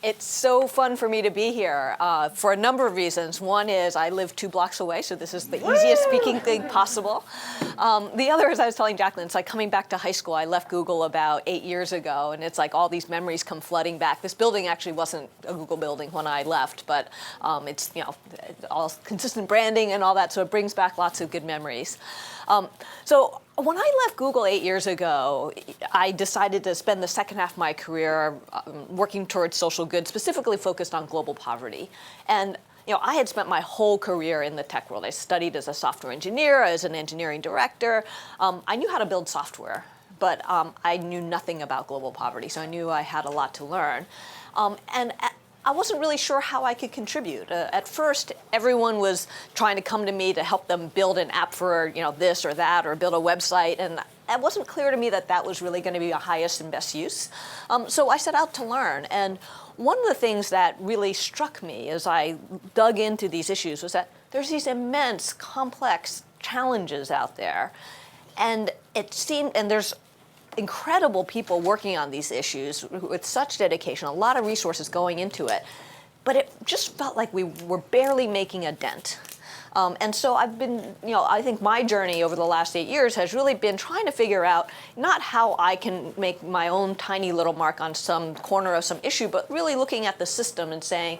It's so fun for me to be here for a number of reasons. One is I live 2 blocks away, so this is the easiest speaking thing possible. The other is I was telling Jacqueline, it's like coming back to high school. I left Google about 8 years ago, and it's like all these memories come flooding back. This building actually wasn't a Google building when I left, but it's all consistent branding and all that, so it brings back lots of good memories. So when I left Google 8 years ago, I decided to spend the second half of my career working towards social good, specifically focused on global poverty. And I had spent my whole career in the tech world. I studied as a software engineer, as an engineering director. I knew how to build software, but I knew nothing about global poverty, so I knew I had a lot to learn. And I wasn't really sure how I could contribute. At first, everyone was trying to come to me to help them build an app for this or that, or build a website, and it wasn't clear to me that that was really going to be the highest and best use. So I set out to learn, and one of the things that really struck me as I dug into these issues was that there's these immense, complex challenges out there, and there's incredible people working on these issues with such dedication, a lot of resources going into it, but it just felt like we were barely making a dent. And so I've been, I think my journey over the last 8 years has really been trying to figure out not how I can make my own tiny little mark on some corner of some issue, but really looking at the system and saying,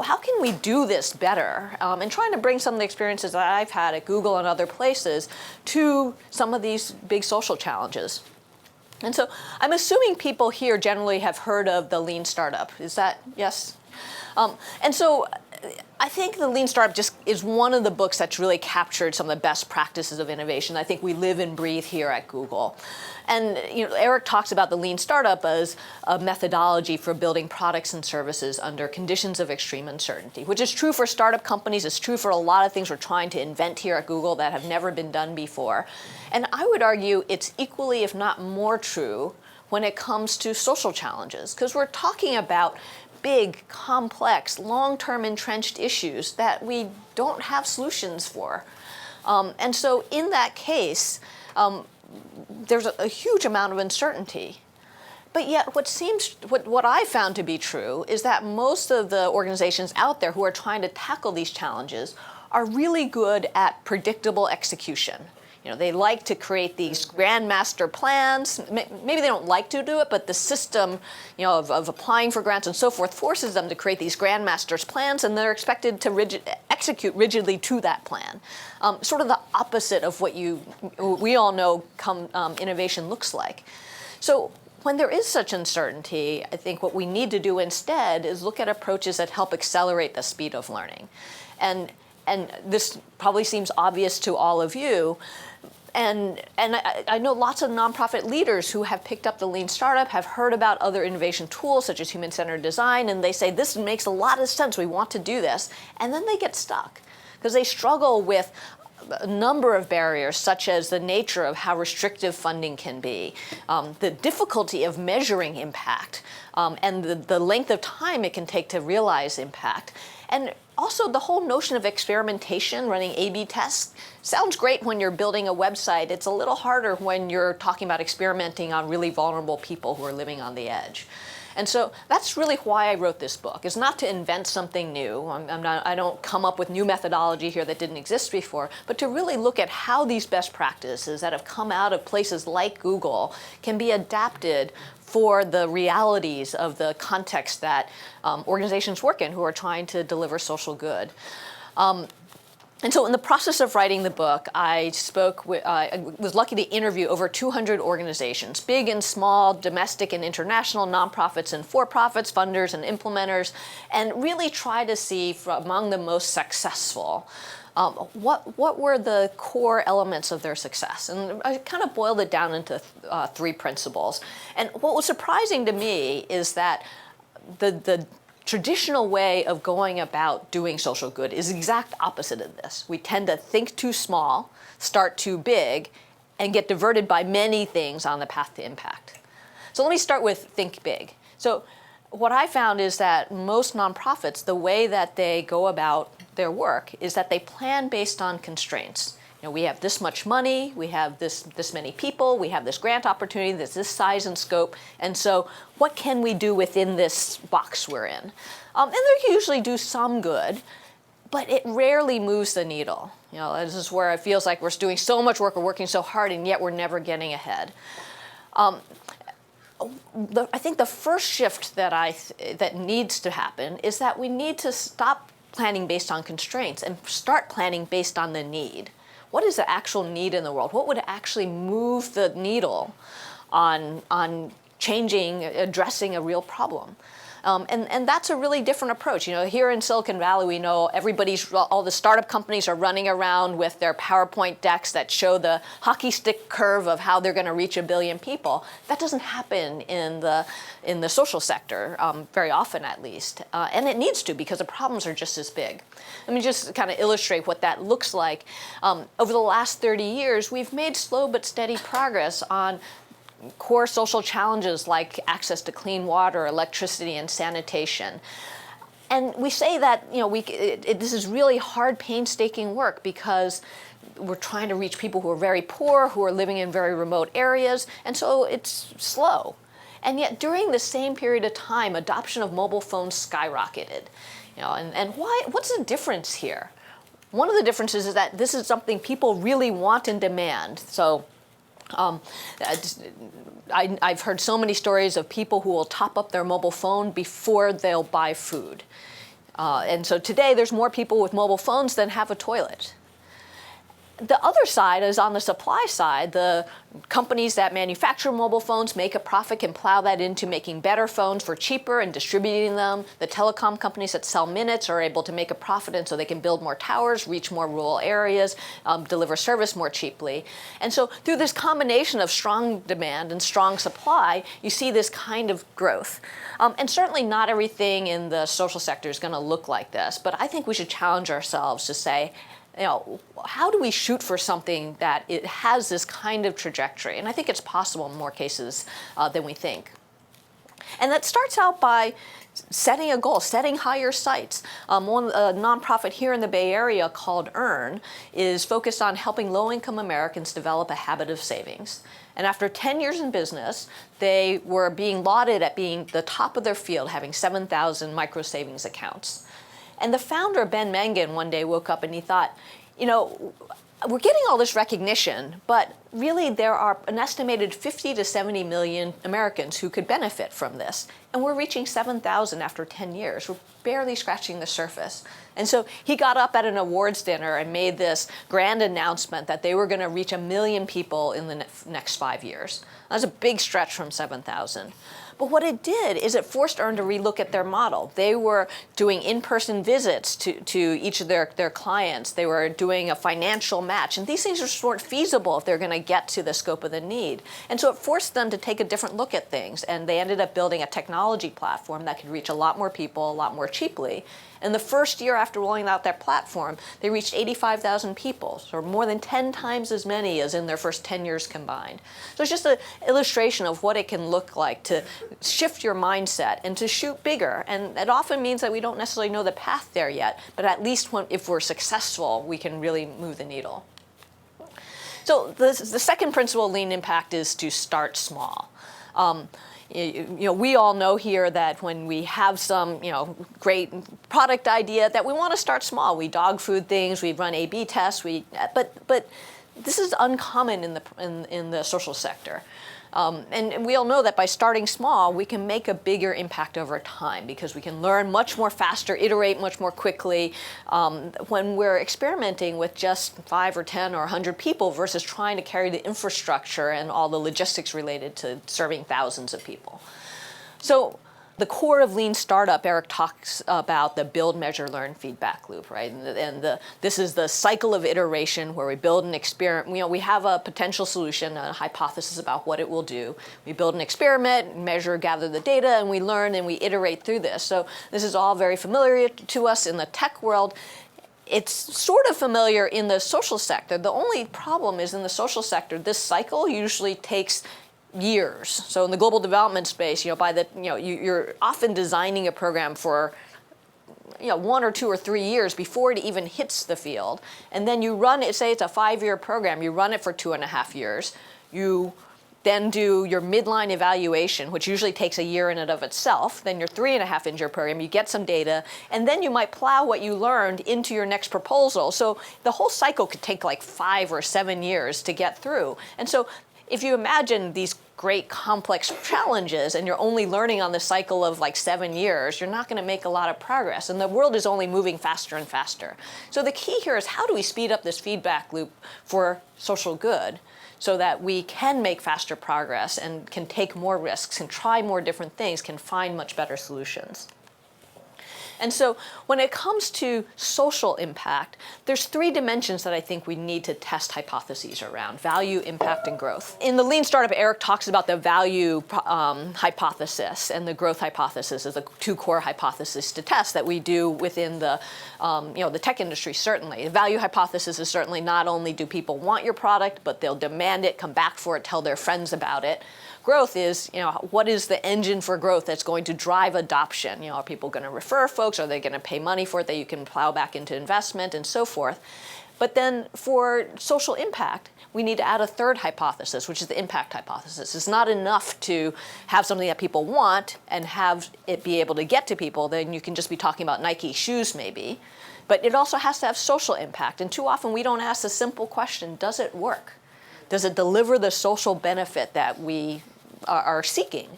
how can we do this better? And trying to bring some of the experiences that I've had at Google and other places to some of these big social challenges. And so I'm assuming people here generally have heard of the Lean Startup. Is that, yes? And so I think the Lean Startup just is one of the books that's really captured some of the best practices of innovation I think we live and breathe here at Google. And Eric talks about the Lean Startup as a methodology for building products and services under conditions of extreme uncertainty, which is true for startup companies. It's true for a lot of things we're trying to invent here at Google that have never been done before. And I would argue it's equally, if not more true, when it comes to social challenges, because we're talking about big, complex, long-term entrenched issues that we don't have solutions for. And so in that case, there's a huge amount of uncertainty. But yet what I found to be true is that most of the organizations out there who are trying to tackle these challenges are really good at predictable execution. They like to create these grandmaster plans. Maybe they don't like to do it, but the system, of applying for grants and so forth forces them to create these grandmasters plans, and they're expected to execute rigidly to that plan. Sort of the opposite of what we all know innovation looks like. So when there is such uncertainty, I think what we need to do instead is look at approaches that help accelerate the speed of learning. And this probably seems obvious to all of you. And I know lots of nonprofit leaders who have picked up the Lean Startup, have heard about other innovation tools such as human-centered design, and they say, this makes a lot of sense, we want to do this. And then they get stuck because they struggle with a number of barriers, such as the nature of how restrictive funding can be, the difficulty of measuring impact, and the length of time it can take to realize impact. And also the whole notion of experimentation, running A/B tests, sounds great when you're building a website. It's a little harder when you're talking about experimenting on really vulnerable people who are living on the edge. And so that's really why I wrote this book, is not to invent something new. I don't come up with new methodology here that didn't exist before, but to really look at how these best practices that have come out of places like Google can be adapted for the realities of the context that organizations work in who are trying to deliver social good. And so in the process of writing the book, I was lucky to interview over 200 organizations, big and small, domestic and international, nonprofits and for-profits, funders and implementers, and really try to see among the most successful, what were the core elements of their success? And I kind of boiled it down into 3 principles. And what was surprising to me is that the traditional way of going about doing social good is the exact opposite of this. We tend to think too small, start too big, and get diverted by many things on the path to impact. So let me start with think big. So what I found is that most nonprofits, the way that they go about their work is that they plan based on constraints. We have this much money, we have this many people, we have this grant opportunity, there's this size and scope, and so what can we do within this box we're in? And they usually do some good, but it rarely moves the needle. This is where it feels like we're doing so much work, we're working so hard, and yet we're never getting ahead. I think the first shift that needs to happen is that we need to stop planning based on constraints and start planning based on the need. What is the actual need in the world? What would actually move the needle on addressing a real problem? And that's a really different approach. Here in Silicon Valley, we know all the startup companies are running around with their PowerPoint decks that show the hockey stick curve of how they're going to reach 1 billion people. That doesn't happen in the social sector, very often at least. And it needs to, because the problems are just as big. Let me just kind of illustrate what that looks like. Over the last 30 years, we've made slow but steady progress on core social challenges like access to clean water, electricity, and sanitation. And we say that this is really hard, painstaking work because we're trying to reach people who are very poor, who are living in very remote areas, and so it's slow. And yet during the same period of time, adoption of mobile phones skyrocketed. And why? What's the difference here? One of the differences is that this is something people really want and demand. So I've heard so many stories of people who will top up their mobile phone before they'll buy food. And so today there's more people with mobile phones than have a toilet. The other side is on the supply side. The companies that manufacture mobile phones make a profit, can plow that into making better phones for cheaper and distributing them. The telecom companies that sell minutes are able to make a profit, and so they can build more towers, reach more rural areas, deliver service more cheaply. And so through this combination of strong demand and strong supply, you see this kind of growth. And certainly not everything in the social sector is going to look like this, but I think we should challenge ourselves to say, how do we shoot for something that it has this kind of trajectory? And I think it's possible in more cases than we think. And that starts out by setting a goal, setting higher sights. A nonprofit here in the Bay Area called EARN is focused on helping low-income Americans develop a habit of savings. And after 10 years in business, they were being lauded at being the top of their field, having 7,000 micro savings accounts. And the founder, Ben Mengen, one day woke up and he thought, we're getting all this recognition, but really there are an estimated 50 to 70 million Americans who could benefit from this. And we're reaching 7,000 after 10 years. We're barely scratching the surface. And so he got up at an awards dinner and made this grand announcement that they were going to reach 1 million people in the next 5 years. That's a big stretch from 7,000. But what it did is it forced EARN to relook at their model. They were doing in-person visits to each of their clients. They were doing a financial match. And these things just weren't feasible if they're going to get to the scope of the need. And so it forced them to take a different look at things. And they ended up building a technology platform that could reach a lot more people a lot more cheaply. And the first year after rolling out that platform, they reached 85,000 people, so more than 10 times as many as in their first 10 years combined. So it's just an illustration of what it can look like to shift your mindset and to shoot bigger. And it often means that we don't necessarily know the path there yet, but at least if we're successful, we can really move the needle. So the second principle of lean impact is to start small. We all know here that when we have some, great product idea, that we want to start small. We dog food things, we run A/B tests, but this is uncommon in the social sector. And we all know that by starting small, we can make a bigger impact over time because we can learn much more faster, iterate much more quickly when we're experimenting with just 5 or 10 or 100 people versus trying to carry the infrastructure and all the logistics related to serving thousands of people. So the core of lean startup, Eric talks about the build, measure, learn feedback loop, right? And this is the cycle of iteration where we build an experiment. We have a potential solution, a hypothesis about what it will do. We build an experiment, measure, gather the data, and we learn and we iterate through this. So this is all very familiar to us in the tech world. It's sort of familiar in the social sector. The only problem is in the social sector, this cycle usually takes years. So in the global development space, you're often designing a program for 1 or 2 or 3 years before it even hits the field. And then you run it, say it's a 5-year program, you run it for 2.5 years. You then do your midline evaluation, which usually takes a year in and of itself. Then your 3.5-year program, you get some data, and then you might plow what you learned into your next proposal. So the whole cycle could take like 5 or 7 years to get through. And so if you imagine these great complex challenges and you're only learning on the cycle of like 7 years, you're not going to make a lot of progress. And the world is only moving faster and faster. So the key here is how do we speed up this feedback loop for social good, so that we can make faster progress and can take more risks and try more different things, can find much better solutions. And so when it comes to social impact, there's 3 dimensions that I think we need to test hypotheses around: value, impact, and growth. In the Lean Startup, Eric talks about the value hypothesis and the growth hypothesis as the 2 core hypotheses to test that we do within the, the tech industry, certainly. The value hypothesis is certainly not only do people want your product, but they'll demand it, come back for it, tell their friends about it. Growth is, what is the engine for growth that's going to drive adoption? Are people going to refer folks? Are they going to pay money for it that you can plow back into investment and so forth? But then for social impact, we need to add a 3rd hypothesis, which is the impact hypothesis. It's not enough to have something that people want and have it be able to get to people. Then you can just be talking about Nike shoes maybe. But it also has to have social impact. And too often we don't ask the simple question, does it work? Does it deliver the social benefit that we are seeking?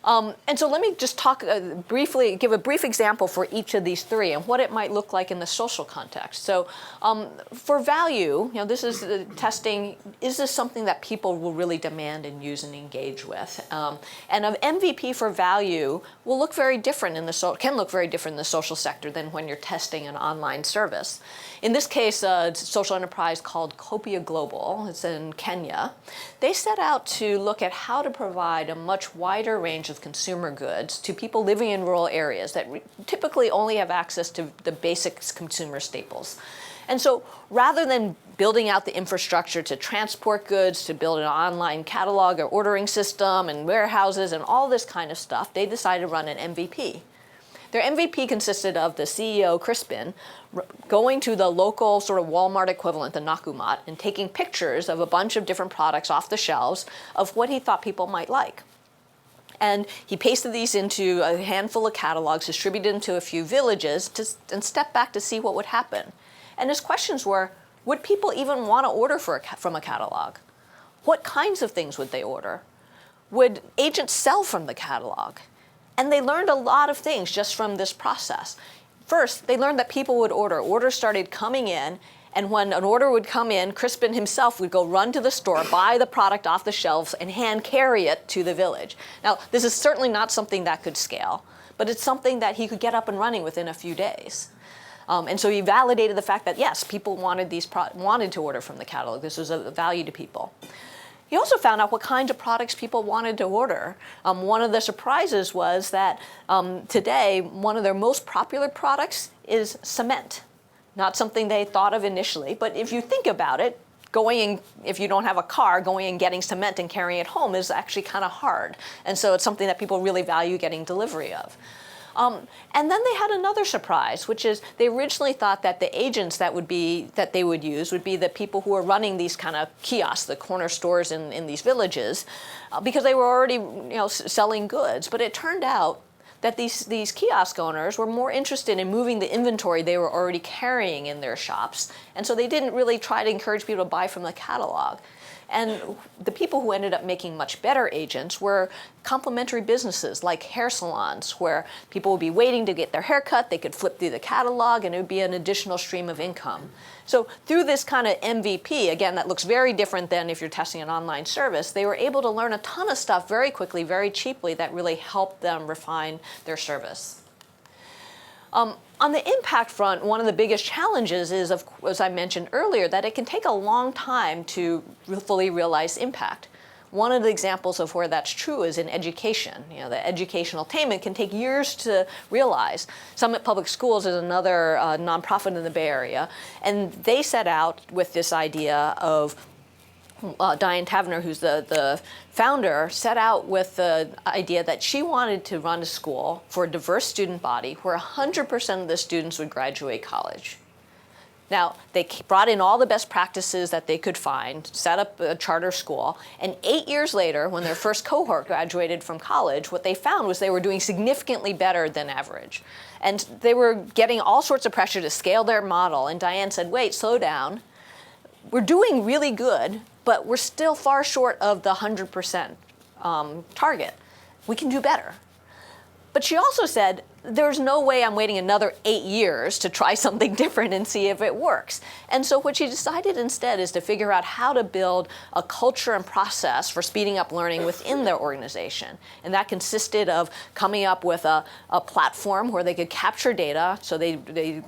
And so let me just talk briefly, give a brief example for each of these 3 and what it might look like in the social context. So for value, this is testing, is this something that people will really demand and use and engage with? And an MVP for value will look very different can look very different in the social sector than when you're testing an online service. In this case, a social enterprise called Copia Global, it's in Kenya. They set out to look at how to provide a much wider range of consumer goods to people living in rural areas that typically only have access to the basic consumer staples. And so rather than building out the infrastructure to transport goods, to build an online catalog or ordering system and warehouses and all this kind of stuff, they decided to run an MVP. Their MVP consisted of the CEO, Crispin, going to the local sort of Walmart equivalent, the Nakumat, and taking pictures of a bunch of different products off the shelves of what he thought people might like. And he pasted these into a handful of catalogs, distributed them to a few villages, and stepped back to see what would happen. And his questions were, would people even want to order from a catalog? What kinds of things would they order? Would agents sell from the catalog? And they learned a lot of things just from this process. First, they learned that people would order. Orders started coming in, and when an order would come in, Crispin himself would go run to the store, buy the product off the shelves, and hand carry it to the village. Now, this is certainly not something that could scale, but it's something that he could get up and running within a few days. And so he validated the fact that, yes, people wanted to order from the catalog. This was a value to people. He also found out what kinds of products people wanted to order. One of the surprises was that today, one of their most popular products is cement. Not something they thought of initially, but if you think about it, if you don't have a car, going and getting cement and carrying it home is actually kind of hard. And so it's something that people really value getting delivery of. And then they had another surprise, which is they originally thought that the agents that they would use would be the people who are running these kind of kiosks, the corner stores in these villages, because they were already selling goods. But it turned out that these kiosk owners were more interested in moving the inventory they were already carrying in their shops, and so they didn't really try to encourage people to buy from the catalog. And the people who ended up making much better agents were complementary businesses like hair salons, where people would be waiting to get their hair cut, they could flip through the catalog, and it would be an additional stream of income. So through this kind of MVP, again, that looks very different than if you're testing an online service, they were able to learn a ton of stuff very quickly, very cheaply, that really helped them refine their service. On the impact front, one of the biggest challenges is, as I mentioned earlier, that it can take a long time to fully realize impact. One of the examples of where that's true is in education. The educational attainment can take years to realize. Summit Public Schools is another nonprofit in the Bay Area, and they set out with this idea of Diane Taverner, who's the founder, set out with the idea that she wanted to run a school for a diverse student body where 100% of the students would graduate college. Now, they brought in all the best practices that they could find, set up a charter school, and 8 years later, when their first cohort graduated from college, what they found was they were doing significantly better than average. And they were getting all sorts of pressure to scale their model, and Diane said, wait, slow down. We're doing really good, but we're still far short of the 100% target. We can do better. But she also said, there's no way I'm waiting another 8 years to try something different and see if it works. And so what she decided instead is to figure out how to build a culture and process for speeding up learning within their organization. And that consisted of coming up with a platform where they could capture data. So they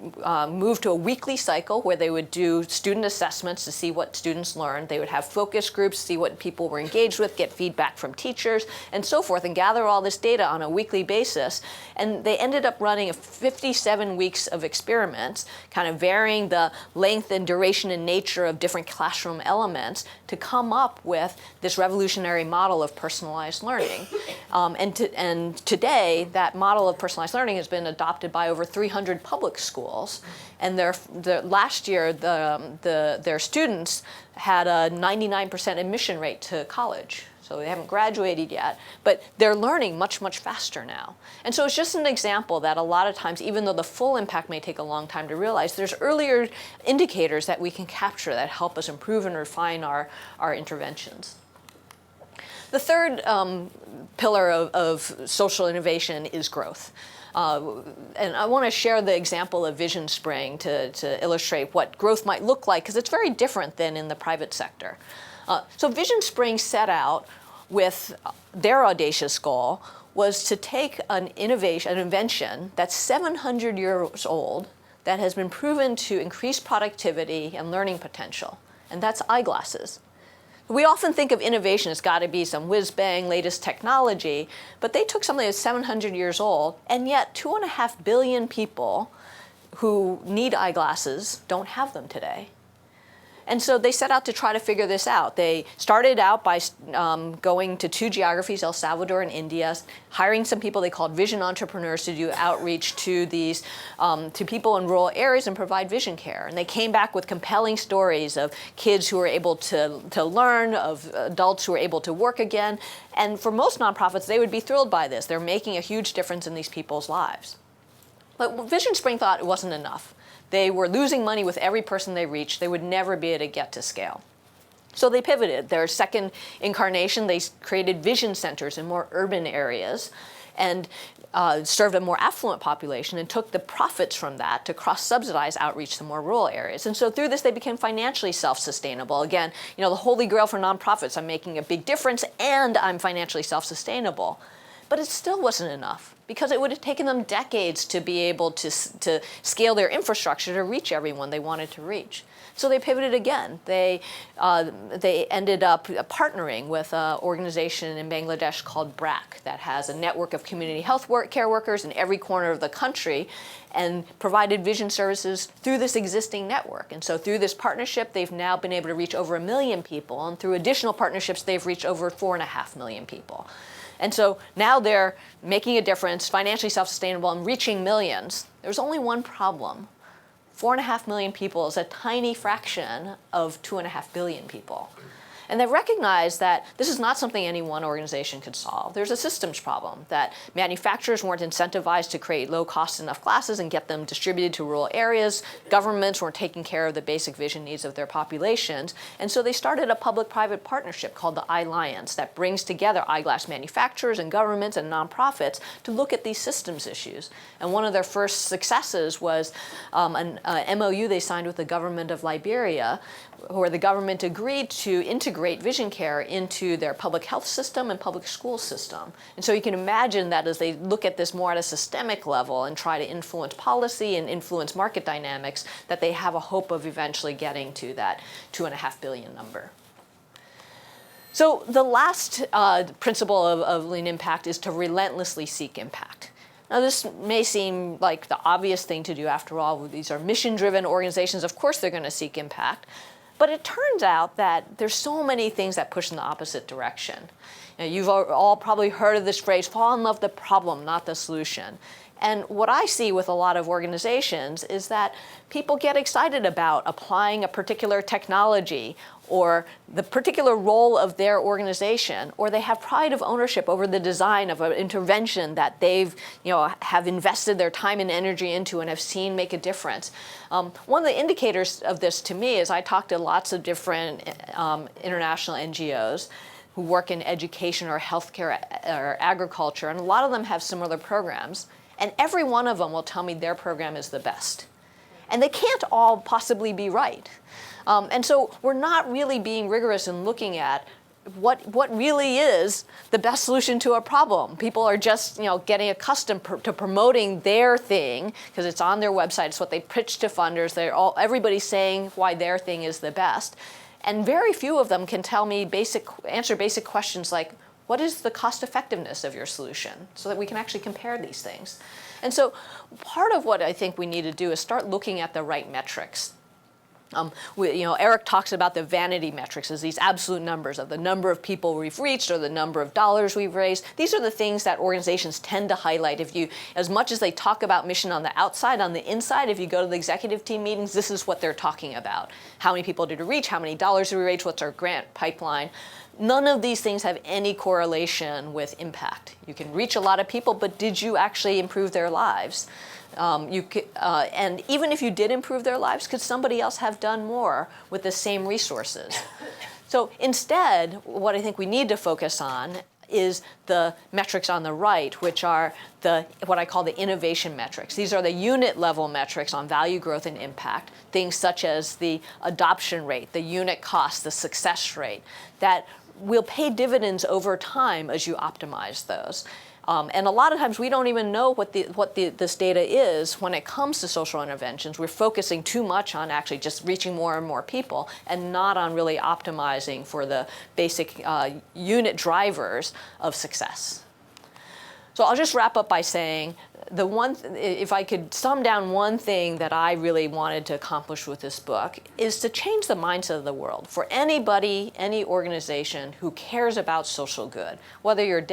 moved to a weekly cycle where they would do student assessments to see what students learned. They would have focus groups, see what people were engaged with, get feedback from teachers, and so forth, and gather all this data on a weekly basis. And they ended up running 57 weeks of experiments, kind of varying the length and duration and nature of different classroom elements to come up with this revolutionary model of personalized learning. And today, that model of personalized learning has been adopted by over 300 public schools. And last year, their students had a 99% admission rate to college. So they haven't graduated yet, but they're learning much, much faster now. And so it's just an example that a lot of times, even though the full impact may take a long time to realize, there's earlier indicators that we can capture that help us improve and refine our interventions. The third pillar of social innovation is growth. And I want to share the example of Vision Spring to illustrate what growth might look like, because it's very different than in the private sector. So Vision Spring set out with their audacious goal was to take an invention that's 700 years old that has been proven to increase productivity and learning potential, and that's eyeglasses. We often think of innovation as got to be some whiz-bang, latest technology, but they took something that's 700 years old, and yet 2.5 billion people who need eyeglasses don't have them today. And so they set out to try to figure this out. They started out by going to 2 geographies, El Salvador and India, hiring some people they called vision entrepreneurs to do outreach to these to people in rural areas and provide vision care. And they came back with compelling stories of kids who were able to learn, of adults who were able to work again. And for most nonprofits, they would be thrilled by this. They're making a huge difference in these people's lives. But Vision Spring thought it wasn't enough. They were losing money with every person they reached. They would never be able to get to scale. So they pivoted. Their second incarnation, they created vision centers in more urban areas and served a more affluent population and took the profits from that to cross-subsidize outreach to more rural areas. And so through this, they became financially self-sustainable. Again, the holy grail for nonprofits, I'm making a big difference and I'm financially self-sustainable. But it still wasn't enough, because it would have taken them decades to be able to scale their infrastructure to reach everyone they wanted to reach. So they pivoted again. They ended up partnering with an organization in Bangladesh called BRAC that has a network of community health care workers in every corner of the country and provided vision services through this existing network. And so through this partnership, they've now been able to reach over 1 million people. And through additional partnerships, they've reached over 4.5 million people. And so now they're making a difference, financially self-sustainable, and reaching millions. There's only one problem. 4.5 million people is a tiny fraction of 2.5 billion people. And they recognize that this is not something any one organization could solve. There's a systems problem, that manufacturers weren't incentivized to create low-cost enough glasses and get them distributed to rural areas. Governments weren't taking care of the basic vision needs of their populations. And so they started a public-private partnership called the Alliance that brings together eyeglass manufacturers and governments and nonprofits to look at these systems issues. And one of their first successes was an MOU they signed with the government of Liberia, where the government agreed to integrate vision care into their public health system and public school system. And so you can imagine that as they look at this more at a systemic level and try to influence policy and influence market dynamics, that they have a hope of eventually getting to that 2.5 billion number. So the last principle of lean impact is to relentlessly seek impact. Now, this may seem like the obvious thing to do. After all, these are mission-driven organizations. Of course they're going to seek impact. But it turns out that there's so many things that push in the opposite direction. You've all probably heard of this phrase, fall in love with the problem, not the solution. And what I see with a lot of organizations is that people get excited about applying a particular technology or the particular role of their organization, or they have pride of ownership over the design of an intervention that they've, have invested their time and energy into and have seen make a difference. One of the indicators of this to me is I talk to lots of different international NGOs who work in education or healthcare or agriculture, and a lot of them have similar programs. And every one of them will tell me their program is the best. And they can't all possibly be right. And so we're not really being rigorous in looking at what really is the best solution to a problem. People are just getting accustomed to promoting their thing because it's on their website. It's what they pitch to funders. Everybody's saying why their thing is the best. And very few of them can tell me answer basic questions like, what is the cost effectiveness of your solution, so that we can actually compare these things? And so part of what I think we need to do is start looking at the right metrics. Eric talks about the vanity metrics as these absolute numbers of the number of people we've reached or the number of dollars we've raised. These are the things that organizations tend to highlight. As much as they talk about mission on the outside, on the inside, if you go to the executive team meetings, this is what they're talking about. How many people did we reach? How many dollars did we raise? What's our grant pipeline? None of these things have any correlation with impact. You can reach a lot of people, but did you actually improve their lives? And even if you did improve their lives, could somebody else have done more with the same resources? So instead, what I think we need to focus on is the metrics on the right, which are what I call the innovation metrics. These are the unit level metrics on value growth and impact, things such as the adoption rate, the unit cost, the success rate, that will pay dividends over time as you optimize those. And a lot of times we don't even know what this data is when it comes to social interventions. We're focusing too much on actually just reaching more and more people and not on really optimizing for the basic unit drivers of success. So I'll just wrap up by saying if I could sum down one thing that I really wanted to accomplish with this book is to change the mindset of the world for anybody, any organization who cares about social good. Whether you're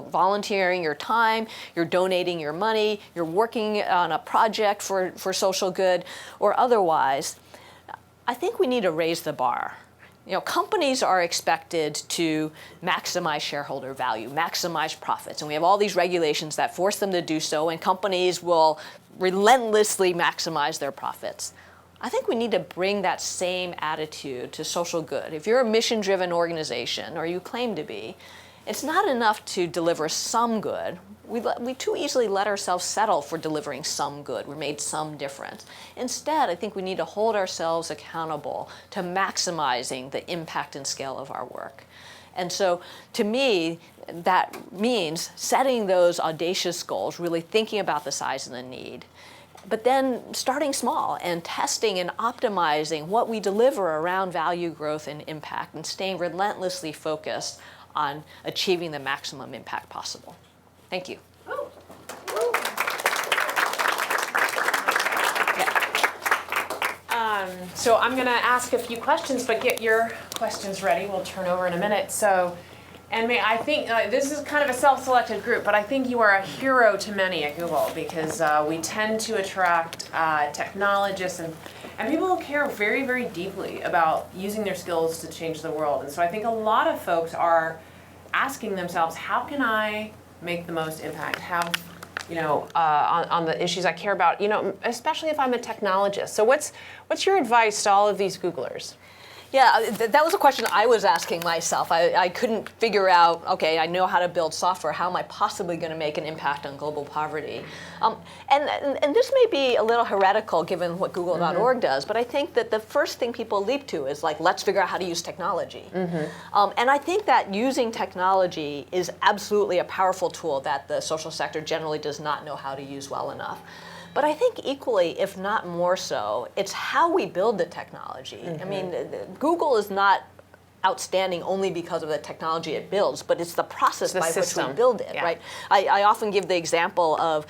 volunteering your time, you're donating your money, you're working on a project for social good, or otherwise, I think we need to raise the bar. Companies are expected to maximize shareholder value, maximize profits, and we have all these regulations that force them to do so, and companies will relentlessly maximize their profits. I think we need to bring that same attitude to social good. If you're a mission-driven organization, or you claim to be, it's not enough to deliver some good. We too easily let ourselves settle for delivering some good. We made some difference. Instead, I think we need to hold ourselves accountable to maximizing the impact and scale of our work. And so, to me, that means setting those audacious goals, really thinking about the size and the need, but then starting small and testing and optimizing what we deliver around value growth and impact and staying relentlessly focused on achieving the maximum impact possible. Thank you. So I'm going to ask a few questions, but get your questions ready. We'll turn over in a minute. So, Ann Mei, I think this is kind of a self-selected group, but I think you are a hero to many at Google because we tend to attract technologists and people who care very, very deeply about using their skills to change the world. And so I think a lot of folks are asking themselves, how can I make the most impact? On the issues I care about, especially if I'm a technologist. So what's your advice to all of these Googlers? Yeah, that was a question I was asking myself. I couldn't figure out, okay, I know how to build software. How am I possibly going to make an impact on global poverty? And this may be a little heretical given what Google.org does, but I think that the first thing people leap to is like, let's figure out how to use technology. And I think that using technology is absolutely a powerful tool that the social sector generally does not know how to use well enough. But I think equally, if not more so, it's how we build the technology. I mean, Google is not outstanding only because of the technology it builds, but it's the process by which we build it, right? I often give the example of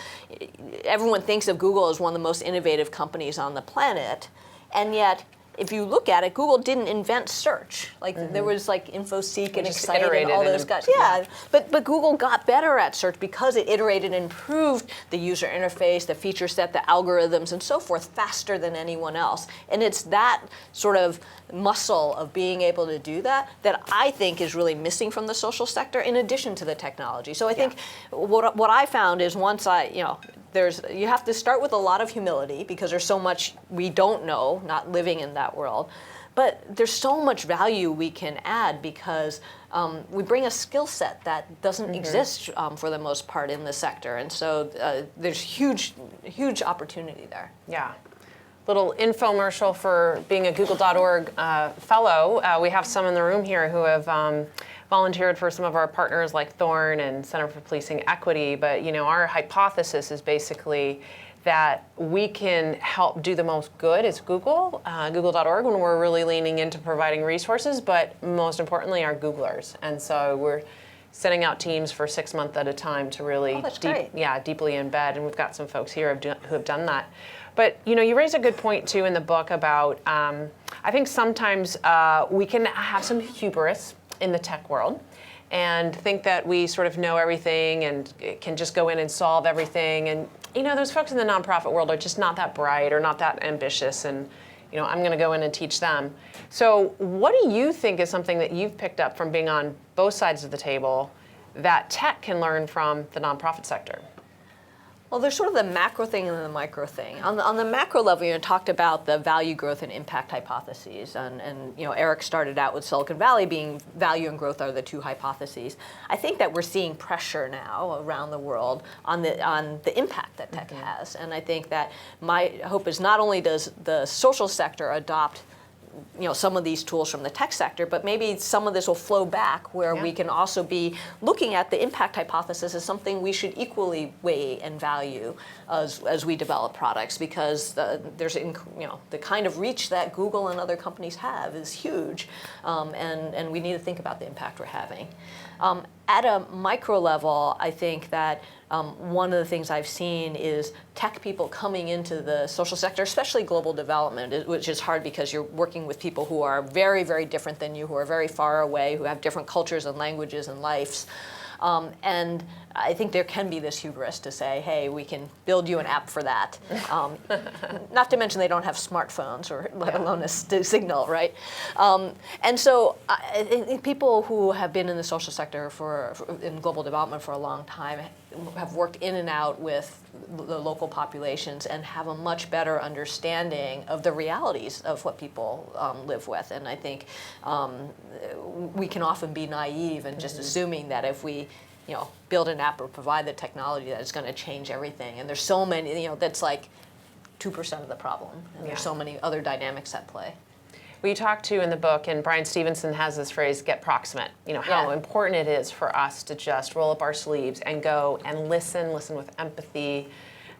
everyone thinks of Google as one of the most innovative companies on the planet, and yet if you look at it, Google didn't invent search. Like there was like InfoSeek and just Excite and iterated all and those guys. Yeah, but Google got better at search because it iterated and improved the user interface, the feature set, the algorithms, and so forth faster than anyone else. And it's that sort of muscle of being able to do that that I think is really missing from the social sector in addition to the technology. So I think what I found is once you have to start with a lot of humility because there's so much we don't know, not living in that world. But there's so much value we can add because we bring a skill set that doesn't exist for the most part in the sector. And so there's huge opportunity there. Yeah. Little infomercial for being a Google.org fellow. We have some in the room here who have volunteered for some of our partners like Thorn and Center for Policing Equity. But our hypothesis is basically that we can help do the most good as Google, Google.org, when we're really leaning into providing resources, but most importantly, our Googlers. And so we're sending out teams for 6 months at a time to really deeply embed. And we've got some folks here who have done that. But you raise a good point too in the book about I think sometimes we can have some hubris in the tech world and think that we sort of know everything and can just go in and solve everything. And those folks in the nonprofit world are just not that bright or not that ambitious, and I'm going to go in and teach them. So what do you think is something that you've picked up from being on both sides of the table that tech can learn from the nonprofit sector? Well, there's sort of the macro thing and the micro thing. On the macro level, talked about the value, growth, and impact hypotheses. And Eric started out with Silicon Valley being value and growth are the two hypotheses. I think that we're seeing pressure now around the world on the impact that tech has. And I think that my hope is not only does the social sector adopt some of these tools from the tech sector, but maybe some of this will flow back where we can also be looking at the impact hypothesis as something we should equally weigh and value as we develop products, because there's the kind of reach that Google and other companies have is huge, and we need to think about the impact we're having. At a micro level, I think that one of the things I've seen is tech people coming into the social sector, especially global development, which is hard because you're working with people who are very, very different than you, who are very far away, who have different cultures and languages and lives. And I think there can be this hubris to say, hey, we can build you an app for that. Not to mention they don't have smartphones or let alone a signal, right? And so I think people who have been in the social sector in global development for a long time have worked in and out with the local populations and have a much better understanding of the realities of what people live with. And I think we can often be naive and just assuming that if we build an app or provide the technology that it's going to change everything. And there's so many, that's like 2% of the problem. And there's so many other dynamics at play. We talked to in the book, and Brian Stevenson has this phrase, get proximate. How important it is for us to just roll up our sleeves and go and listen with empathy.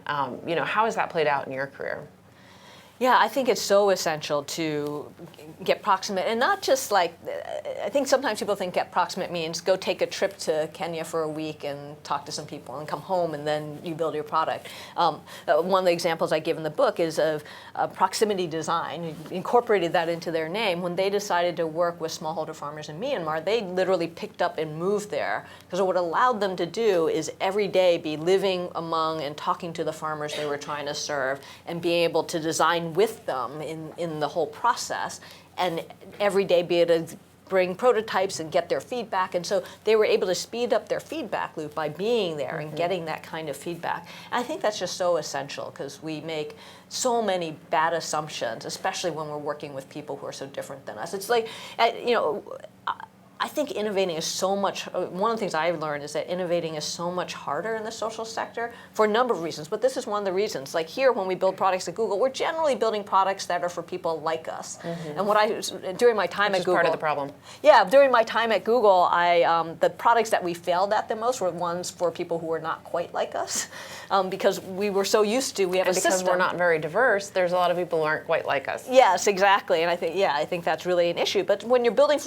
How has that played out in your career? Yeah, I think it's so essential to get proximate, and not just like, I think sometimes people think get proximate means go take a trip to Kenya for a week and talk to some people and come home and then you build your product. One of the examples I give in the book is of proximity design. You incorporated that into their name. When they decided to work with smallholder farmers in Myanmar, they literally picked up and moved there because what it allowed them to do is every day be living among and talking to the farmers they were trying to serve and being able to design with them in the whole process, and every day be able to bring prototypes and get their feedback. And so they were able to speed up their feedback loop by being there and getting that kind of feedback. And I think that's just so essential because we make so many bad assumptions, especially when we're working with people who are so different than us. It's like, I think innovating is so much, one of the things I've learned is that innovating is so much harder in the social sector for a number of reasons, but this is one of the reasons. Like here, when we build products at Google, we're generally building products that are for people like us. And during my time at Google. Part of the problem. Yeah, during my time at Google, the products that we failed at the most were ones for people who were not quite like us, because we were so used to, we have a system. Because we're not very diverse, there's a lot of people who aren't quite like us. Yes, exactly, and I think that's really an issue. But when you're building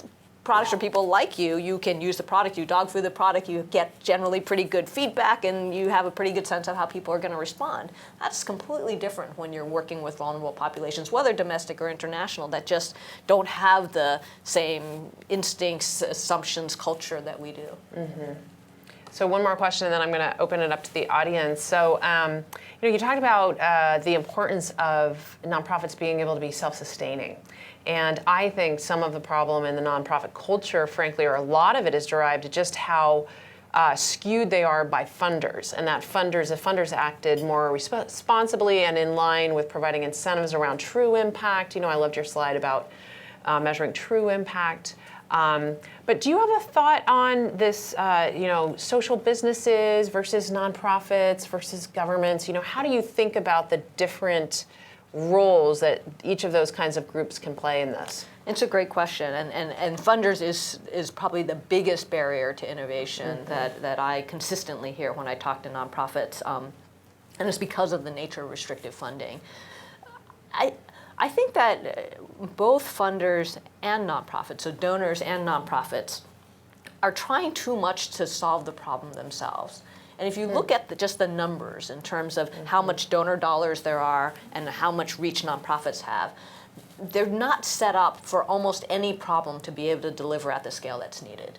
products from people like you can use the product, you dog food the product, you get generally pretty good feedback, and you have a pretty good sense of how people are going to respond. That's completely different when you're working with vulnerable populations, whether domestic or international, that just don't have the same instincts, assumptions, culture that we do. Mm-hmm. So one more question, and then I'm going to open it up to the audience. So, you talked about the importance of nonprofits being able to be self-sustaining. And I think some of the problem in the nonprofit culture, frankly, or a lot of it is derived to just how skewed they are by funders. And that if funders acted more responsibly and in line with providing incentives around true impact, I loved your slide about measuring true impact. But do you have a thought on this, social businesses versus nonprofits versus governments? How do you think about the different roles that each of those kinds of groups can play in this? It's a great question, and funders is probably the biggest barrier to innovation that I consistently hear when I talk to nonprofits, and it's because of the nature of restrictive funding. I think that both funders and nonprofits, so donors and nonprofits, are trying too much to solve the problem themselves. And if you look at just the numbers in terms of how much donor dollars there are and how much reach nonprofits have, they're not set up for almost any problem to be able to deliver at the scale that's needed.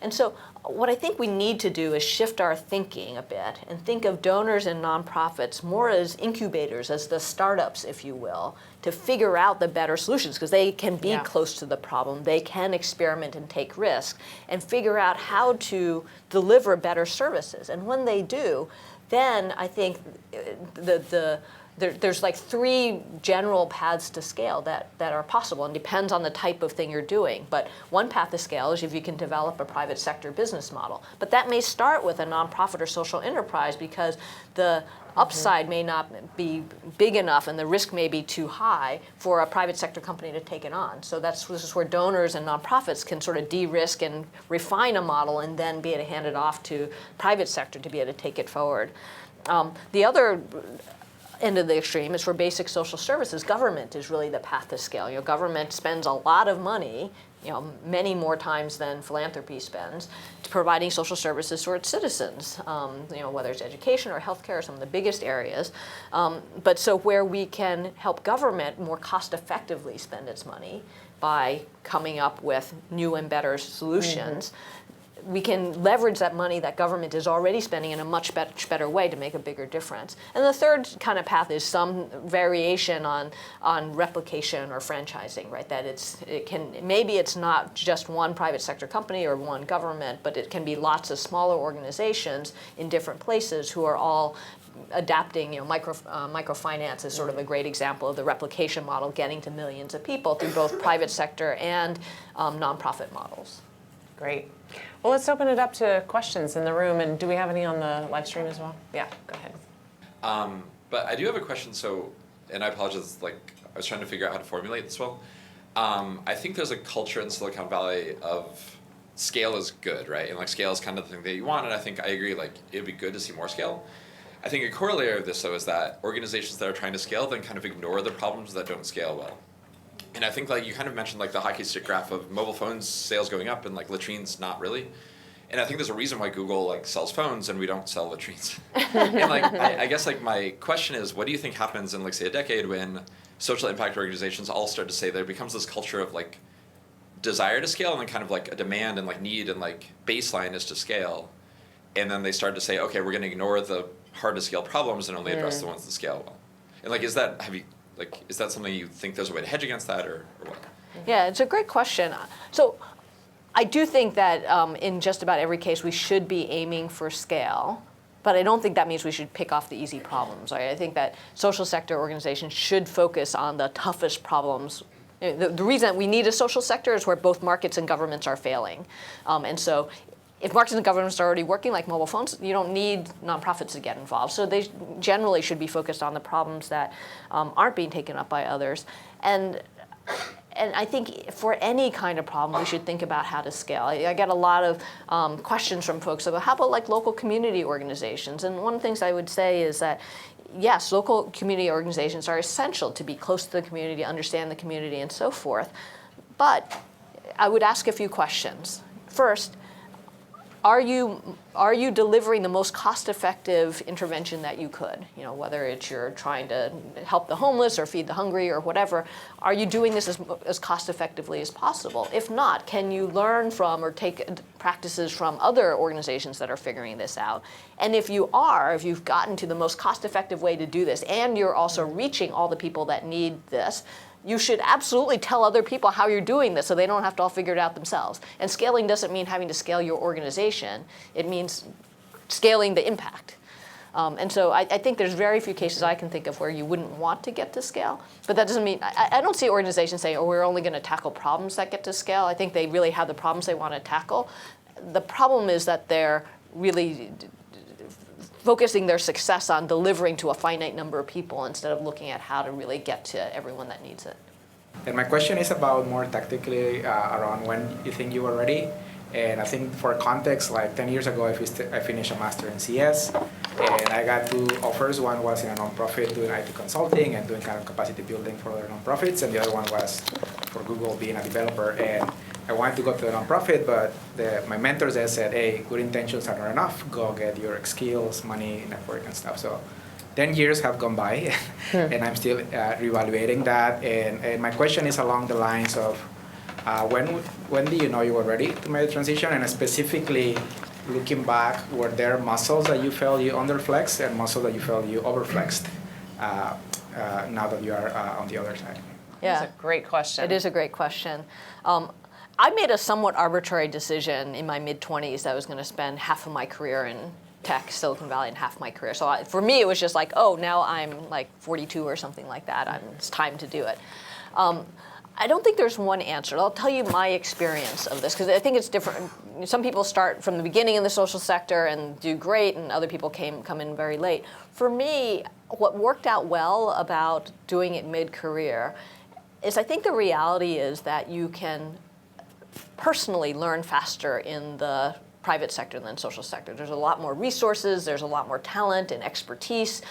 And so what I think we need to do is shift our thinking a bit and think of donors and nonprofits more as incubators, as the startups, if you will, to figure out the better solutions, because they can be close to the problem, they can experiment and take risks, and figure out how to deliver better services. And when they do, then I think there's like three general paths to scale that are possible, and depends on the type of thing you're doing. But one path to scale is if you can develop a private sector business model. But that may start with a nonprofit or social enterprise, because the upside may not be big enough and the risk may be too high for a private sector company to take it on. So this is where donors and nonprofits can sort of de-risk and refine a model and then be able to hand it off to private sector to be able to take it forward. The other end of the extreme is for basic social services. Government is really the path to scale. Government spends a lot of money, many more times than philanthropy spends, to providing social services for its citizens, whether it's education or healthcare or some of the biggest areas. But so where we can help government more cost effectively spend its money by coming up with new and better solutions, we can leverage that money that government is already spending in a much better way to make a bigger difference. And the third kind of path is some variation on replication or franchising, right? That maybe it's not just one private sector company or one government, but it can be lots of smaller organizations in different places who are all adapting. Microfinance is sort of a great example of the replication model, getting to millions of people through both private sector and nonprofit models. Great. Well, let's open it up to questions in the room. And do we have any on the live stream as well? Yeah, go ahead. But I do have a question. So, and I apologize, I was trying to figure out how to formulate this well. I think there's a culture in Silicon Valley of scale is good, right? And scale is kind of the thing that you want. And I think I agree, it'd be good to see more scale. I think a corollary of this, though, is that organizations that are trying to scale then kind of ignore the problems that don't scale well. And I think you kind of mentioned the hockey stick graph of mobile phones sales going up and latrines not really. And I think there's a reason why Google sells phones and we don't sell latrines. And I guess my question is, what do you think happens in say a decade when social impact organizations all start to say there becomes this culture of desire to scale and then kind of a demand and need and baseline is to scale. And then they start to say, okay, we're going to ignore the hard to scale problems and only address the ones that scale well. And is that something you think there's a way to hedge against that or what? Yeah, it's a great question. So I do think that in just about every case we should be aiming for scale, but I don't think that means we should pick off the easy problems. Right? I think that social sector organizations should focus on the toughest problems. The reason that we need a social sector is where both markets and governments are failing. And so if markets and governments are already working like mobile phones, you don't need nonprofits to get involved. So they generally should be focused on the problems that aren't being taken up by others. And I think for any kind of problem, we should think about how to scale. I get a lot of questions from folks about how about local community organizations? And one of the things I would say is that yes, local community organizations are essential to be close to the community, understand the community, and so forth. But I would ask a few questions. First, are you delivering the most cost-effective intervention that you could? You know, whether it's you're trying to help the homeless or feed the hungry or whatever, are you doing this as cost-effectively as possible? If not, can you learn from or take practices from other organizations that are figuring this out? And if you've gotten to the most cost-effective way to do this, and you're also reaching all the people that need this, you should absolutely tell other people how you're doing this so they don't have to all figure it out themselves. And scaling doesn't mean having to scale your organization. It means scaling the impact. And so I think there's very few cases I can think of where you wouldn't want to get to scale. But that doesn't mean, I don't see organizations saying, oh, we're only going to tackle problems that get to scale. I think they really have the problems they want to tackle. The problem is that they're really focusing their success on delivering to a finite number of people instead of looking at how to really get to everyone that needs it. And my question is about more tactically around when you think you were ready. And I think for context, like 10 years ago, I finished a master in CS, and I got 2 offers. One was in a nonprofit doing IT consulting and doing kind of capacity building for other nonprofits, and the other one was for Google being a developer. And I wanted to go to the nonprofit, but my mentors there said, hey, good intentions are not enough. Go get your skills, money, network, and stuff. So 10 years have gone by, and I'm still reevaluating that. And my question is along the lines of, when do you know you were ready to make the transition? And specifically, looking back, were there muscles that you felt you underflexed and muscles that you felt you overflexed now that you are on the other side? Yeah, That's a great question. it is a great question. I made a somewhat arbitrary decision in my mid-20s that I was going to spend half of my career in tech, Silicon Valley, and half my career. So for me, it was just like, oh, now I'm like 42 or something like that. It's time to do it. I don't think there's one answer. I'll tell you my experience of this, because I think it's different. Some people start from the beginning in the social sector and do great, and other people come in very late. For me, what worked out well about doing it mid-career is I think the reality is that you can personally learn faster in the private sector than social sector. There's a lot more resources, there's a lot more talent and expertise,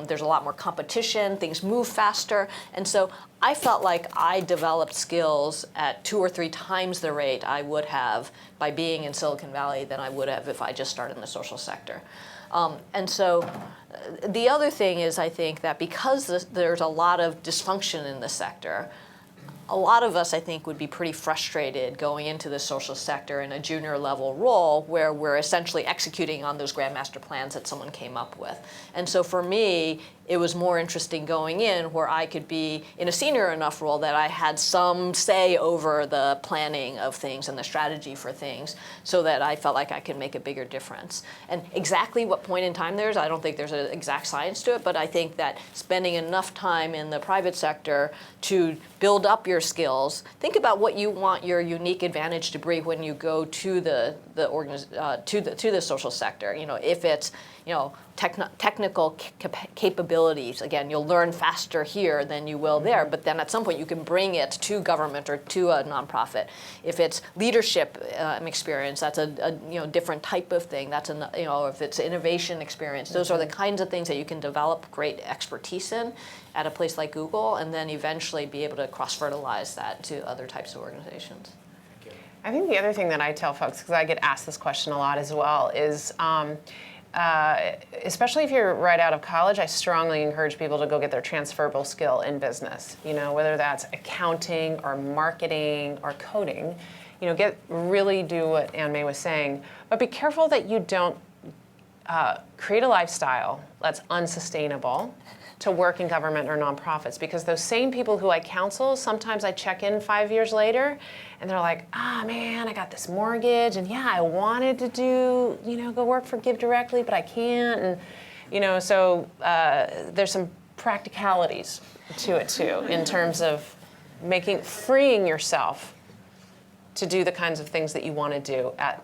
there's a lot more competition, things move faster. And so I felt like I developed skills at 2 or 3 times the rate I would have by being in Silicon Valley than I would have if I just started in the social sector. And so the other thing is, I think that because there's a lot of dysfunction in the sector, a lot of us, I think, would be pretty frustrated going into the social sector in a junior level role where we're essentially executing on those grandmaster plans that someone came up with. And so for me, it was more interesting going in where I could be in a senior enough role that I had some say over the planning of things and the strategy for things so that I felt like I could make a bigger difference. And exactly what point in time I don't think there's an exact science to it, but I think that spending enough time in the private sector to build up your skills, think about what you want your unique advantage to bring when you go to the social sector. You know, if it's technical capabilities, again, you'll learn faster here than you will there, but then at some point you can bring it to government or to a nonprofit. If it's leadership experience, that's a different type of thing. That's if it's innovation experience, those are the kinds of things that you can develop great expertise in at a place like Google, and then eventually be able to cross-fertilize that to other types of organizations. I think the other thing that I tell folks, because I get asked this question a lot as well, is especially if you're right out of college, I strongly encourage people to go get their transferable skill in business. Whether that's accounting or marketing or coding, really do what Ann Mei was saying. But be careful that you don't create a lifestyle that's unsustainable to work in government or nonprofits, because those same people who I counsel, sometimes I check in 5 years later and they're like, man, I got this mortgage, and yeah, I wanted to go work for Give Directly, but I can't. And, so there's some practicalities to it too, in terms of freeing yourself to do the kinds of things that you want to do at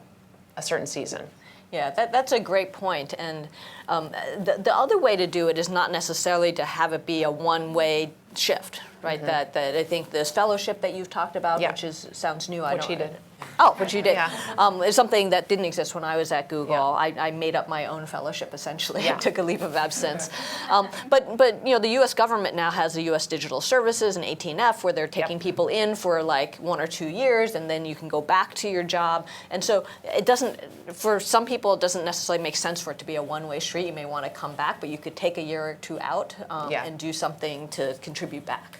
a certain season. Yeah, that's a great point. And the other way to do it is not necessarily to have it be a one-way shift, right? That I think this fellowship that you've talked about, Yeah. which sounds new. Which he did. Oh, which you did. Yeah. Is something that didn't exist when I was at Google. Yeah. I made up my own fellowship essentially. Yeah. I took a leave of absence. But the U.S. government now has the U.S. Digital Services and 18F where they're taking people in for like 1 or 2 years, and then you can go back to your job. And so it doesn't. For some people, it doesn't necessarily make sense for it to be a one-way street. You may want to come back, but you could take a year or 2 out and do something to contribute back.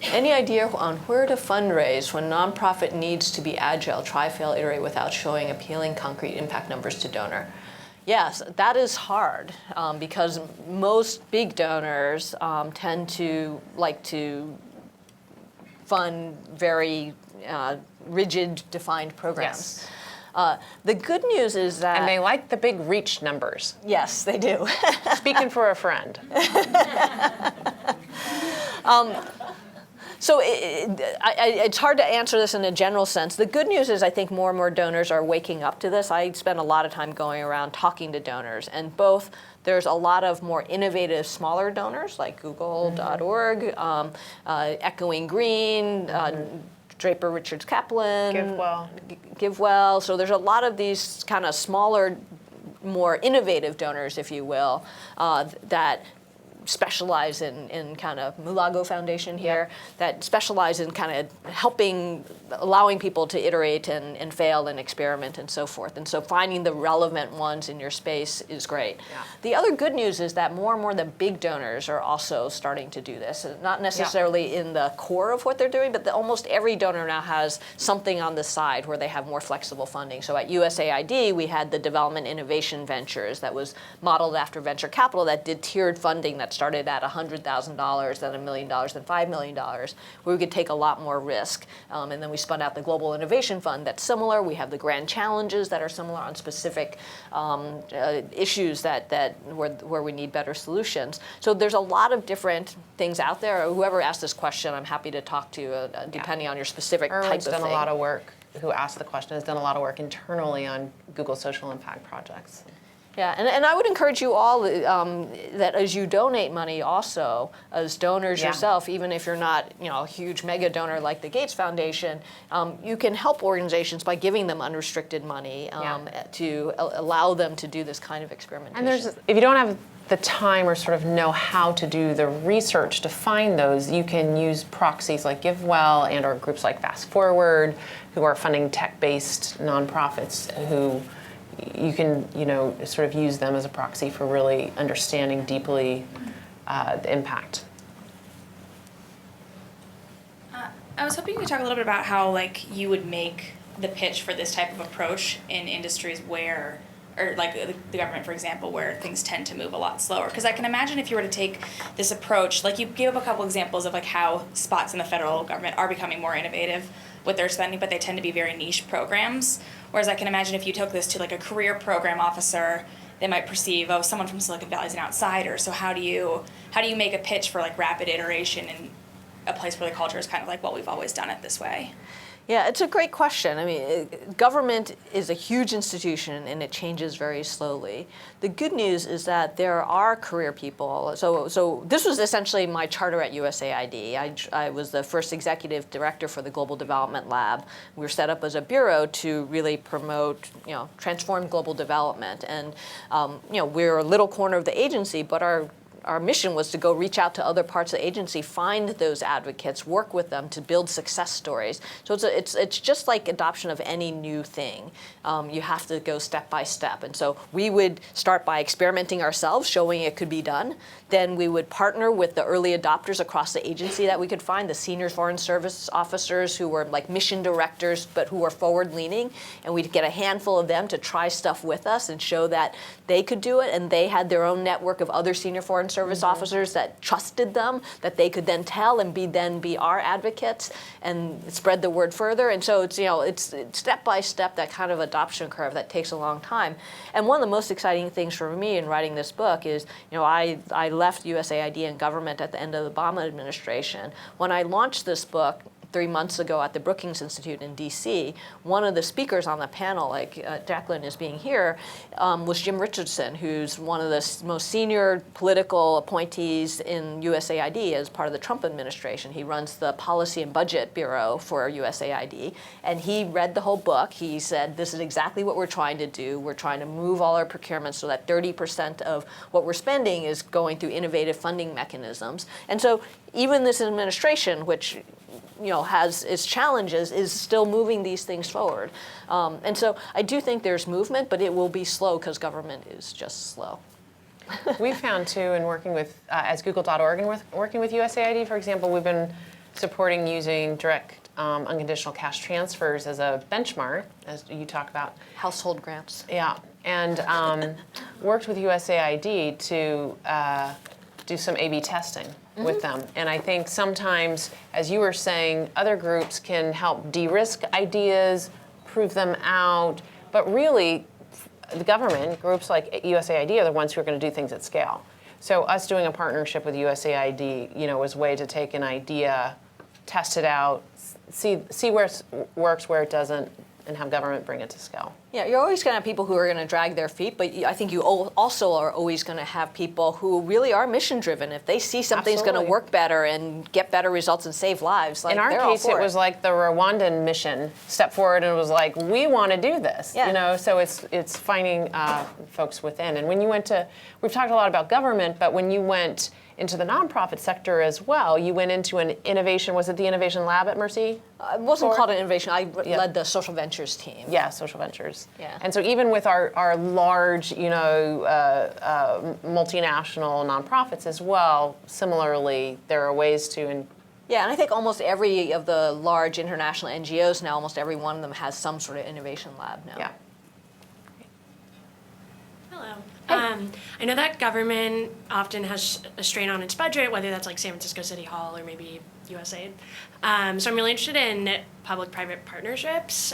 Any idea on where to fundraise when nonprofit needs to be agile, try, fail, iterate without showing appealing, concrete impact numbers to donor? Yes, that is hard because most big donors tend to like to fund very rigid, defined programs. Yes. The good news is that... And they like the big reach numbers. Yes, they do. Speaking for a friend. So it's hard to answer this in a general sense. The good news is I think more and more donors are waking up to this. I spend a lot of time going around talking to donors, and there's a lot of more innovative, smaller donors like Google.org, Echoing Green, Draper Richards Kaplan, GiveWell. So there's a lot of these kind of smaller, more innovative donors, if you will, that specialize in kind of Mulago Foundation here, that specialize in kind of helping, allowing people to iterate and fail and experiment and so forth. And so finding the relevant ones in your space is great. Yeah. The other good news is that more and more the big donors are also starting to do this. Not necessarily in the core of what they're doing, but almost every donor now has something on the side where they have more flexible funding. So at USAID, we had the Development Innovation Ventures that was modeled after venture capital that did tiered funding that started at $100,000, then $1 million, then $5 million, where we could take a lot more risk. And then we spun out the Global Innovation Fund that's similar. We have the Grand Challenges that are similar on specific issues where we need better solutions. So there's a lot of different things out there. Whoever asked this question, I'm happy to talk to depending on your specific type of thing. Erwin's done a lot of work, who asked the question, has done a lot of work internally on Google social impact projects. Yeah, and I would encourage you all that as you donate money also, as donors yourself, even if you're not a huge mega donor like the Gates Foundation, you can help organizations by giving them unrestricted money to allow them to do this kind of experimentation. And if you don't have the time or sort of know how to do the research to find those, you can use proxies like GiveWell and or groups like Fast Forward, who are funding tech-based nonprofits who you can, sort of use them as a proxy for really understanding deeply the impact. I was hoping you could talk a little bit about how, you would make the pitch for this type of approach in industries where, or like the government, for example, where things tend to move a lot slower. Because I can imagine if you were to take this approach, you gave up a couple examples of how spots in the federal government are becoming more innovative with their spending, but they tend to be very niche programs. Whereas I can imagine if you took this to a career program officer, they might perceive, someone from Silicon Valley is an outsider. So how do you make a pitch for rapid iteration in a place where the culture is kind of well, we've always done it this way? Yeah, it's a great question. I mean, government is a huge institution and it changes very slowly. The good news is that there are career people. So this was essentially my charter at USAID. I was the first executive director for the Global Development Lab. We were set up as a bureau to really promote, transform global development. And, we're a little corner of the agency, but our mission was to go reach out to other parts of the agency, find those advocates, work with them to build success stories. So it's just like adoption of any new thing. You have to go step by step. And so we would start by experimenting ourselves, showing it could be done. Then we would partner with the early adopters across the agency that we could find, the senior foreign service officers who were mission directors, but who were forward-leaning. And we'd get a handful of them to try stuff with us and show that they could do it. And they had their own network of other senior foreign service officers that trusted them, that they could then tell and be our advocates and spread the word further. And so it's step by step, that kind of adoption curve that takes a long time. And one of the most exciting things for me in writing this book is, I left USAID and government at the end of the Obama administration. When I launched this book, 3 months ago at the Brookings Institute in DC, one of the speakers on the panel, like Jacqueline is being here, was Jim Richardson, who's one of the most senior political appointees in USAID as part of the Trump administration. He runs the Policy and Budget Bureau for USAID, and he read the whole book. He said, this is exactly what we're trying to do. We're trying to move all our procurements so that 30% of what we're spending is going through innovative funding mechanisms. And so even this administration, which has its challenges, is still moving these things forward. And so I do think there's movement, but it will be slow because government is just slow. We found too, in working with, as Google.org and working with USAID, for example, we've been supporting using direct unconditional cash transfers as a benchmark, as you talk about. Household grants. Yeah, and worked with USAID to do some A/B testing with them. And I think sometimes, as you were saying, other groups can help de-risk ideas, prove them out, but really, the government, groups like USAID are the ones who are going to do things at scale. So us doing a partnership with USAID, was a way to take an idea, test it out, see where it works, where it doesn't, and have government bring it to scale. Yeah, you're always going to have people who are going to drag their feet, but I think you also are always going to have people who really are mission driven. If they see something's going to work better and get better results and save lives, like, in our case, it was like the Rwandan mission stepped forward and was like, we want to do this. Yeah. So it's finding folks within. And when you went to, we've talked a lot about government, but when you went into the nonprofit sector as well, you went into an innovation, was it the Innovation Lab at Mercy? It wasn't called an innovation. I led the social ventures team. Yeah, social ventures. Yeah. And so even with our large, multinational nonprofits as well, similarly, there are ways to. Yeah, and I think almost every of the large international NGOs now, almost every one of them has some sort of innovation lab now. Yeah. Hello. I know that government often has a strain on its budget, whether that's like San Francisco City Hall or maybe USAID. So I'm really interested in public-private partnerships.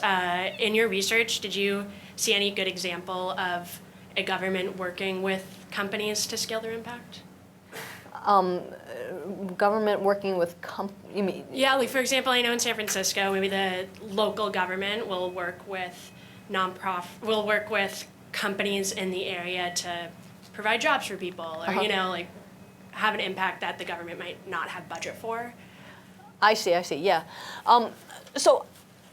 In your research, did you see any good example of a government working with companies to scale their impact? Government working with you mean? Yeah, like for example, I know in San Francisco, maybe the local government will work with companies in the area to provide jobs for people, or have an impact that the government might not have budget for. I see, yeah. So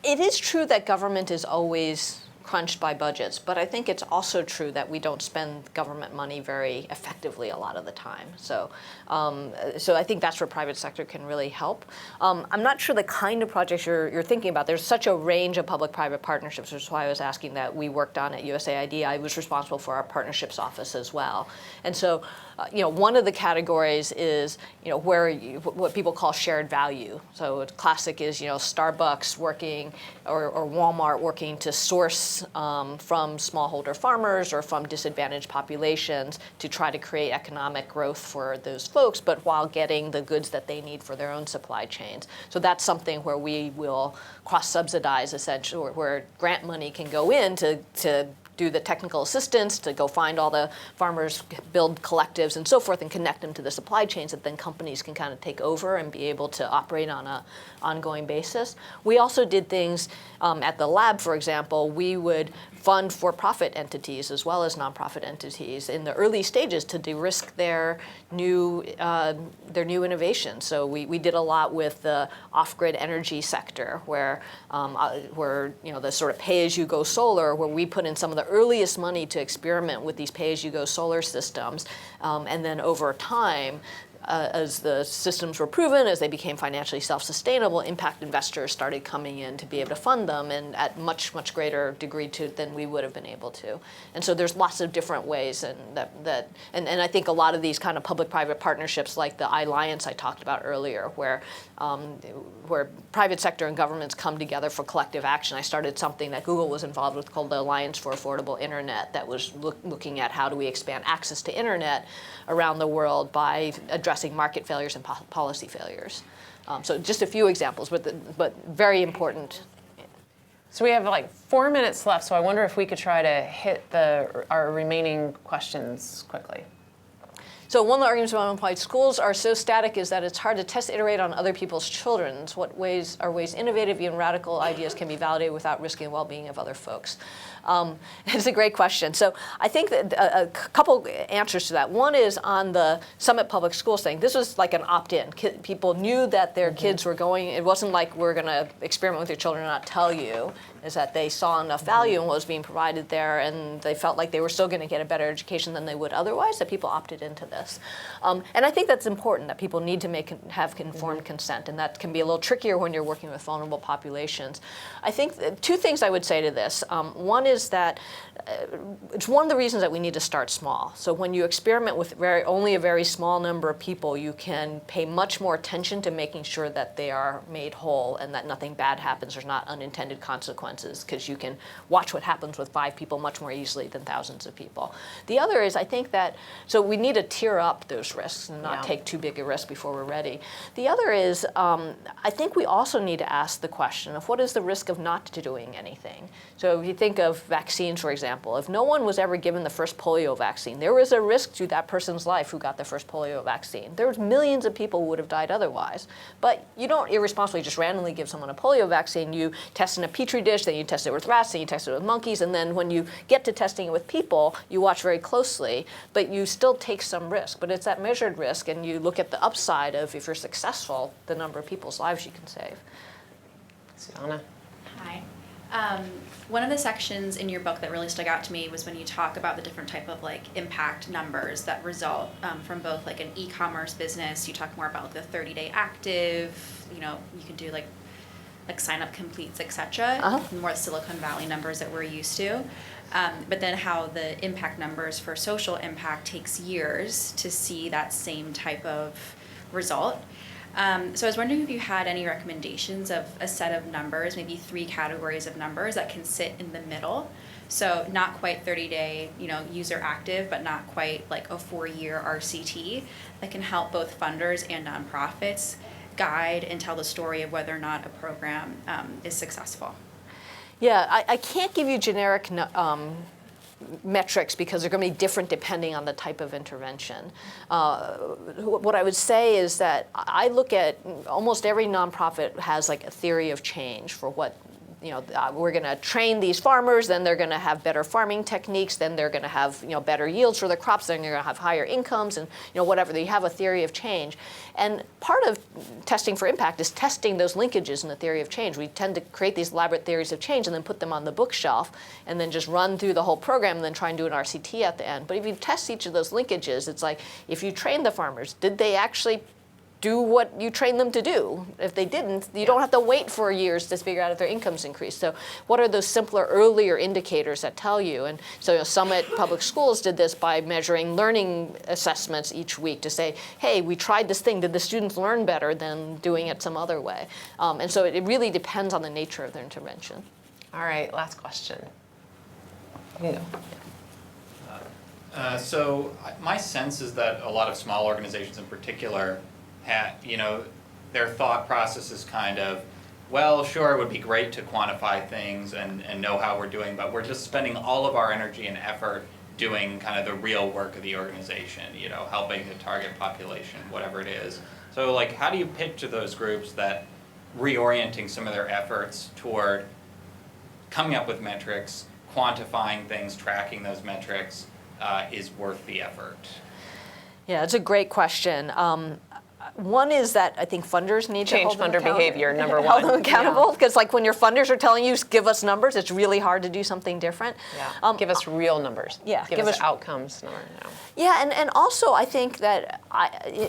it is true that government is always crunched by budgets, but I think it's also true that we don't spend government money very effectively a lot of the time. So I think that's where private sector can really help. I'm not sure the kind of projects you're thinking about. There's such a range of public-private partnerships, which is why I was asking that we worked on at USAID. I was responsible for our partnerships office as well. And so one of the categories is, what people call shared value. So classic is, Starbucks working or Walmart working to source from smallholder farmers or from disadvantaged populations to try to create economic growth for those folks, but while getting the goods that they need for their own supply chains. So that's something where we will cross-subsidize, essentially, where grant money can go in to do the technical assistance, to go find all the farmers, build collectives and so forth, and connect them to the supply chains that then companies can kind of take over and be able to operate on an ongoing basis. We also did things at the lab, for example. We would fund for-profit entities as well as nonprofit entities in the early stages to de-risk their new innovations. So we did a lot with the off-grid energy sector, where the sort of pay-as-you-go solar, where we put in some of the earliest money to experiment with these pay-as-you-go solar systems, and then over time, as the systems were proven, as they became financially self-sustainable, impact investors started coming in to be able to fund them, and at much, much greater degree than we would have been able to. And so there's lots of different ways, and I think a lot of these kind of public-private partnerships, like the iAlliance I talked about earlier, where private sector and governments come together for collective action. I started something that Google was involved with called the Alliance for Affordable Internet, that was looking at how do we expand access to internet around the world by addressing market failures and policy failures. So just a few examples, but very important. So we have like 4 minutes left, so I wonder if we could try to hit our remaining questions quickly. So one of the arguments about unapplied schools are so static is that it's hard to test, iterate on other people's children. What ways are innovative, even radical ideas can be validated without risking the well-being of other folks? It's a great question. So I think that a couple answers to that. One is on the Summit Public Schools thing. This was like an opt-in. People knew that their kids were going. It wasn't like we're going to experiment with your children and not tell you. Is that they saw enough value in what was being provided there, and they felt like they were still going to get a better education than they would otherwise, that people opted into this. And I think that's important, that people need to have informed consent, and that can be a little trickier when you're working with vulnerable populations. I think two things I would say to this. One is that it's one of the reasons that we need to start small. So when you experiment with only a very small number of people, you can pay much more attention to making sure that they are made whole and that nothing bad happens. There's not unintended consequences, because you can watch what happens with 5 people much more easily than thousands of people. The other is, I think that, so we need to tier up those risks and not take too big a risk before we're ready. The other is, I think we also need to ask the question of what is the risk of not doing anything? So if you think of vaccines, for example, if no one was ever given the first polio vaccine, there was a risk to that person's life who got the first polio vaccine. There was millions of people who would have died otherwise. But you don't irresponsibly just randomly give someone a polio vaccine. You test in a petri dish, then you test it with rats, then you test it with monkeys, and then when you get to testing it with people, you watch very closely, but you still take some risk. But it's that measured risk, and you look at the upside of, if you're successful, the number of people's lives you can save. Susanna. Hi. One of the sections in your book that really stuck out to me was when you talk about the different type of like impact numbers that result from both like an e-commerce business. You talk more about the 30-day active, you can do like sign up completes, etc. More Silicon Valley numbers that we're used to. But then how the impact numbers for social impact takes years to see that same type of result. So I was wondering if you had any recommendations of a set of numbers, maybe 3 categories of numbers that can sit in the middle. So not quite 30-day, user active, but not quite like a 4-year RCT that can help both funders and nonprofits guide and tell the story of whether or not a program is successful. Yeah, I can't give you generic metrics because they're going to be different depending on the type of intervention. What I would say is that I look at almost every nonprofit has like a theory of change for what, we're going to train these farmers, then they're going to have better farming techniques, then they're going to have better yields for the crops, then they're going to have higher incomes, and whatever. They have a theory of change. And part of testing for impact is testing those linkages in the theory of change. We tend to create these elaborate theories of change and then put them on the bookshelf and then just run through the whole program and then try and do an RCT at the end. But if you test each of those linkages, it's like, if you train the farmers, did they actually do what you train them to do? If they didn't, you don't have to wait for years to figure out if their income's increased. So what are those simpler, earlier indicators that tell you? And so Summit Public Schools did this by measuring learning assessments each week to say, hey, we tried this thing. Did the students learn better than doing it some other way? And so it really depends on the nature of their intervention. All right, last question. You go. So my sense is that a lot of small organizations in particular their thought process is kind of, well, sure, it would be great to quantify things and know how we're doing, but we're just spending all of our energy and effort doing kind of the real work of the organization, helping the target population, whatever it is. So like, how do you pitch to those groups that reorienting some of their efforts toward coming up with metrics, quantifying things, tracking those metrics is worth the effort? Yeah, it's a great question. One is that I think funders need to change hold them funder behavior, number one. Hold them accountable, because like when your funders are telling you, give us numbers, it's really hard to do something different. Yeah. Give us real numbers. Yeah. Give us outcomes. Yeah, and also I think that,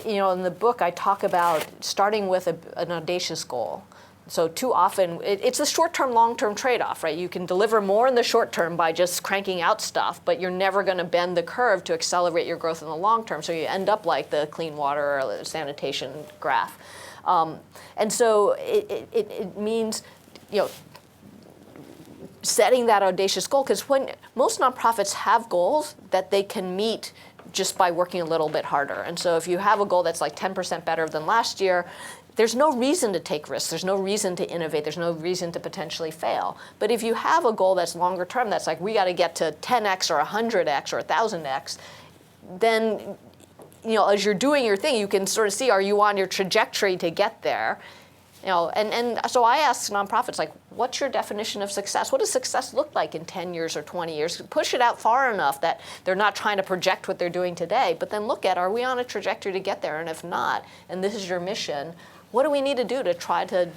in the book I talk about starting with an audacious goal. So too often, it's a short-term, long-term trade-off, right? You can deliver more in the short term by just cranking out stuff, but you're never going to bend the curve to accelerate your growth in the long term. So you end up like the clean water or the sanitation graph. And so it means, setting that audacious goal, because when most nonprofits have goals that they can meet just by working a little bit harder. And so if you have a goal that's like 10% better than last year, there's no reason to take risks. There's no reason to innovate. There's no reason to potentially fail. But if you have a goal that's longer term, that's like, we got to get to 10x or 100x or 1,000x, then as you're doing your thing, you can sort of see, are you on your trajectory to get there? And so I ask nonprofits, like, what's your definition of success? What does success look like in 10 years or 20 years? Push it out far enough that they're not trying to project what they're doing today, but then look at, are we on a trajectory to get there? And if not, and this is your mission, what do we need to do to try to,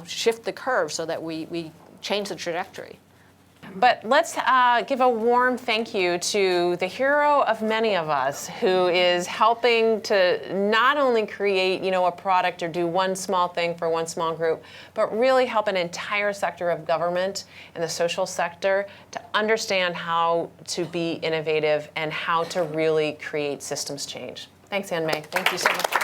shift the curve so that we change the trajectory? But let's give a warm thank you to the hero of many of us, who is helping to not only create, a product or do one small thing for one small group, but really help an entire sector of government and the social sector to understand how to be innovative and how to really create systems change. Thanks, Ann Mei. Thank you so much.